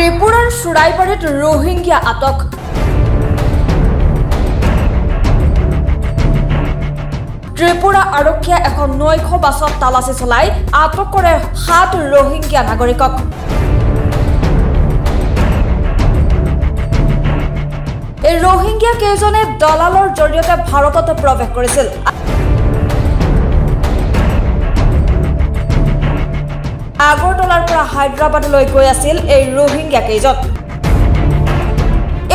ত্রিপুরার সুরাইবাড়িত রোহিঙ্গিয়া আটক। ত্রিপুরা আৰক্ষীয়ে এখন 900 বাছত তালাচী চলাই আটক কৰে 7 রোহিঙ্গিয়া নাগৰিকক। এই রোহিঙ্গিয়া কেইজনে দলালৰ জৰিয়তে ভাৰতত প্ৰৱেশ কৰিছিল। আগৰতলাৰ পৰা হায়দৰাবাদলৈ গৈ আছিল এই রোহিঙ্গিয়া কেইজন।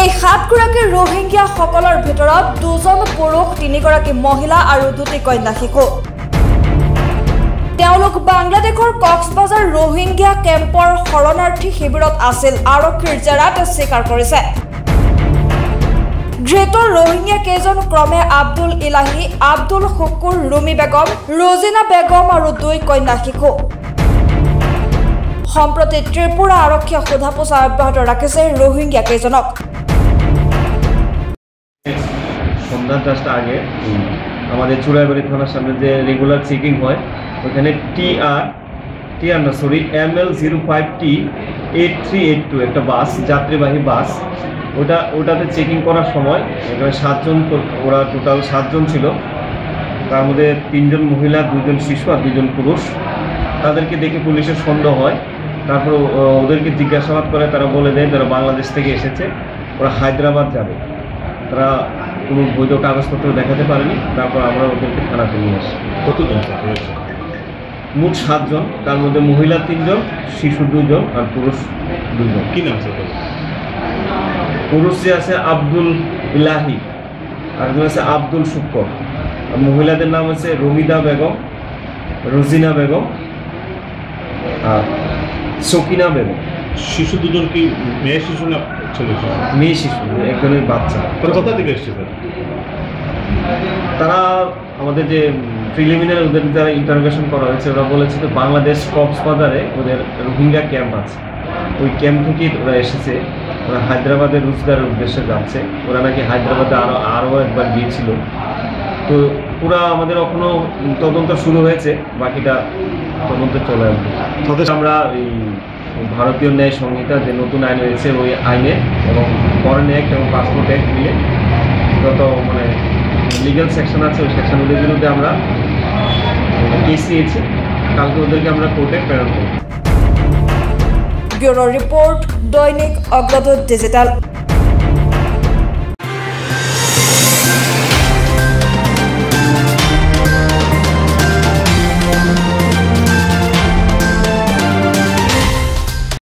এই 7 গৰাকী রোহিঙ্গিয়া সকলৰ ভিতৰত 2জন পুৰুষ, 3 গৰাকী মহিলা আৰু 2টি কন্যা শিশু। তেওঁলোক বাংলাদেশৰ কক্সবাজাৰ রোহিঙ্গিয়া কেম্পৰ শৰণাৰ্থী শিবিৰত আছিল, আৰক্ষীৰ জেৰাত স্বীকাৰ কৰিছে। ধৃত রোহিঙ্গিয়া কেইজন ক্ৰমে আব্দুল ইলাহি, আব্দুল শুকুৰ, ৰুমি বেগম, ৰজিনা বেগম আৰু 2 কন্যা শিশু। সম্প্ৰতি ত্রিপুরা আৰক্ষীয়ে সোধা পোছা অব্যাহত ৰাখিছে রোহিঙ্গিয়া কেইজনক। সন্ধ্যা 5টা আগে আমাদের চুড়াইবাড়ি থানার সামনে যে রেগুলার চেকিং হয় ওখানে ML05T8382 একটা বাস, যাত্রীবাহী বাস, ওটাতে চেকিং করার সময় এখানে 7 জন, ওরা টোটাল 7 জন ছিল। তার মধ্যে 3 জন মহিলা, 2 জন শিশু আর 2 জন পুরুষ। তাদেরকে দেখে পুলিশের সন্দেহ হয়। তারপর ওদেরকে জিজ্ঞাসাবাদ করে, তারা বলে দেয় তারা বাংলাদেশ থেকে এসেছে, ওরা হায়দ্রাবাদ যাবে। তারা কোনো বৈধ কাগজপত্র দেখাতে পারেনি। তারপর আমরা ওদেরকে থানাতে নিয়ে আসি। কতজন? মোট 7 জন, তার মধ্যে মহিলা 3 জন, শিশু 2 জন আর পুরুষ 2 জন। কি নাম আছে? পুরুষ যে আছে আব্দুল ইলাহি, আরেকজন আছে আব্দুল শুক্কর। আর মহিলাদের নাম আছে রমিদা বেগম, রজিনা বেগম আর সকিনা বেগম। শিশু 2 জন কি মেয়ে শিশু না ছেলে শিশু? মেয়ে শিশু, একজনের বাচ্চা। কোথা থেকে এসছে তারা আমাদের যে প্রিলিমিনারি ওদের যারা ইন্টারোগেশন করা হয়েছে, ওরা বলেছে যে বাংলাদেশ কক্সবাজারে ওদের রোহিঙ্গা ক্যাম্প আছে, ওই ক্যাম্প থেকেই ওরা এসেছে। ওরা হায়দ্রাবাদের রোজগারের উদ্দেশ্যে যাচ্ছে। ওরা নাকি হায়দ্রাবাদে আরও একবার গিয়েছিল। তো পুরা আমাদের এখনো তদন্ত শুরু হয়েছে, বাকিটা তদন্ত চলে আসবে। আমরা এই ভারতীয় ন্যায় সংহিতা যে নতুন আইন হয়েছে, ওই আইনে এবং ফরেন অ্যাক্ট এবং পাসপোর্ট অ্যাক্ট মিলে যত লিগ্যাল সেকশন আছে, ওই সেকশনগুলির বিরুদ্ধে আমরা কেস নিয়েছি। কালকে ওদেরকে আমরা কোর্টে প্রেরণ করব। ব্যুরো রিপোর্ট, দৈনিক অগ্রদূত ডিজিটাল।